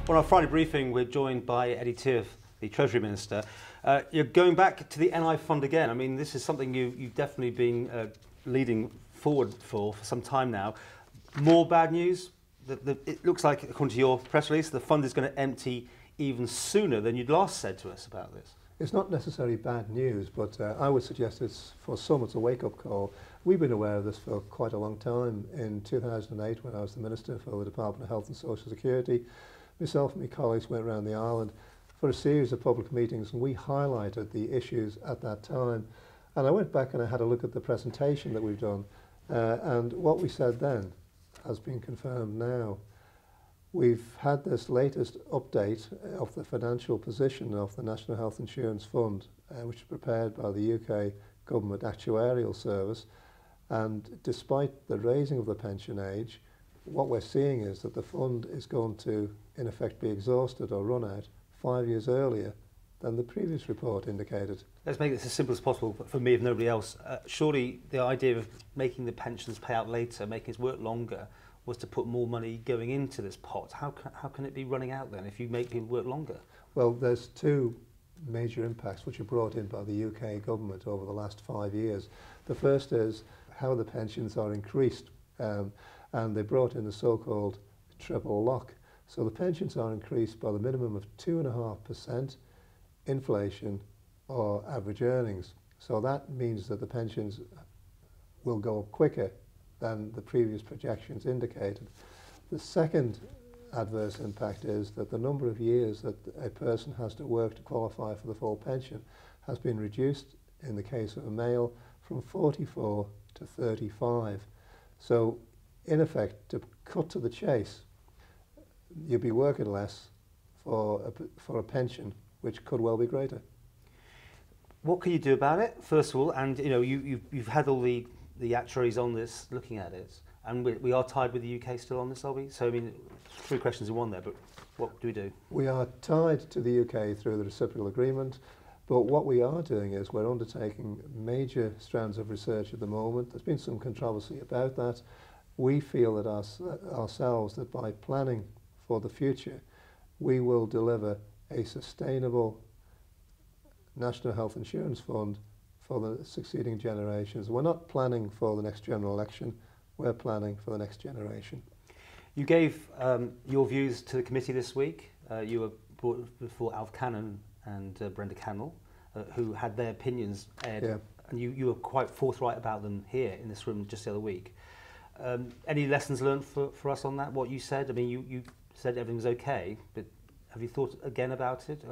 On our Friday briefing, we're joined by Eddie Teare, the Treasury Minister. You're going back to the NI fund again. I mean, this is something you've definitely been leading forward for some time now. More bad news? It looks like, according to your press release, the fund is going to empty even sooner than you'd last said to us about this. It's not necessarily bad news, but I would suggest for some it's a wake-up call. We've been aware of this for quite a long time. In 2008, when I was the Minister for the Department of Health and Social Security, myself and my colleagues went around the island for a series of public meetings, and we highlighted the issues at that time. And I went back and I had a look at the presentation that we've done, and what we said then has been confirmed now. We've had this latest update of the financial position of the National Health Insurance Fund, which is prepared by the UK Government Actuarial Service. And despite the raising of the pension age, what we're seeing is that the fund is going to, in effect, be exhausted or run out 5 years earlier than the previous report indicated. Let's make this as simple as possible for me, if nobody else. Surely the idea of making the pensions pay out later, making it work longer, was to put more money going into this pot. How can it be running out then if you make people work longer? Well, there's two major impacts which are brought in by the UK government over the last 5 years. The first is how the pensions are increased, and they brought in the so-called triple lock. So the pensions are increased by the minimum of 2.5% inflation or average earnings. So that means that the pensions will go up quicker than the previous projections indicated. The second adverse impact is that the number of years that a person has to work to qualify for the full pension has been reduced, in the case of a male, from 44 to 35. So, in effect, to cut to the chase, you'll be working less for a pension, which could well be greater. What can you do about it, first of all? And you know, you've had all the actuaries on this looking at it, and we are tied with the UK still on this, are we? So I mean, three questions in one there, but what do we do? We are tied to the UK through the reciprocal agreement, but what we are doing is we're undertaking major strands of research at the moment. There's been some controversy about that. We feel that ourselves that by planning for the future, we will deliver a sustainable National Health Insurance Fund for the succeeding generations. We're not planning for the next general election, we're planning for the next generation. You gave your views to the committee this week. You were brought before Alf Cannon and Brenda Cannell, who had their opinions aired, yeah. And you were quite forthright about them here in this room just the other week. Any lessons learned for us on that, what you said? I mean, you said everything was okay, but have you thought again about it?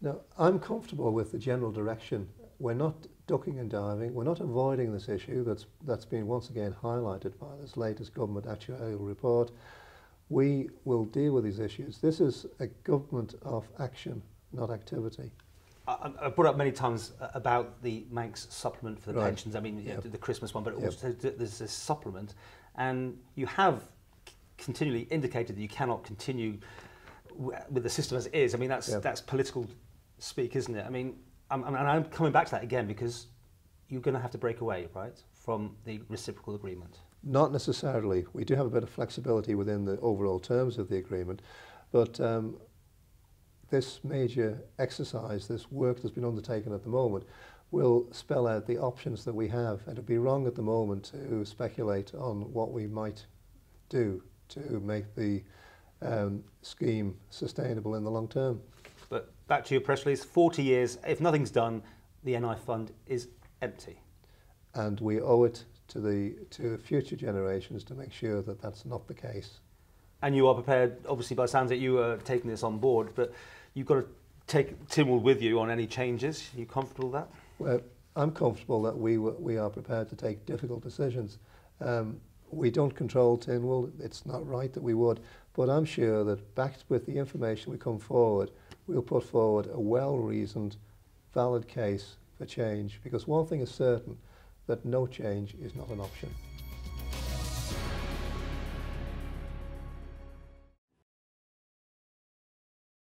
No, I'm comfortable with the general direction. We're not ducking and diving. We're not avoiding this issue that's been once again highlighted by this latest government actuarial report. We will deal with these issues. This is a government of action, not activity. I brought up many times about the Manx supplement for the pensions. I mean, yep. The Christmas one, but also there's this supplement, and you have continually indicated that you cannot continue with the system as it is. I mean, that's political speak, isn't it? I mean, I'm coming back to that again because you're going to have to break away, right, from the reciprocal agreement. Not necessarily. We do have a bit of flexibility within the overall terms of the agreement, but this major exercise, this work that's been undertaken at the moment, will spell out the options that we have, and it'd be wrong at the moment to speculate on what we might do to make the scheme sustainable in the long term. But back to your press release, 40 years, if nothing's done, the NI fund is empty. And we owe it to the future generations to make sure that that's not the case. And you are prepared, obviously by the sounds that you are taking this on board, but you've got to take Tynwald with you on any changes. Are you comfortable with that? Well, I'm comfortable that we are prepared to take difficult decisions. We don't control Tynwald. It's not right that we would, but I'm sure that backed with the information we come forward, we'll put forward a well-reasoned, valid case for change, because one thing is certain, that no change is not an option.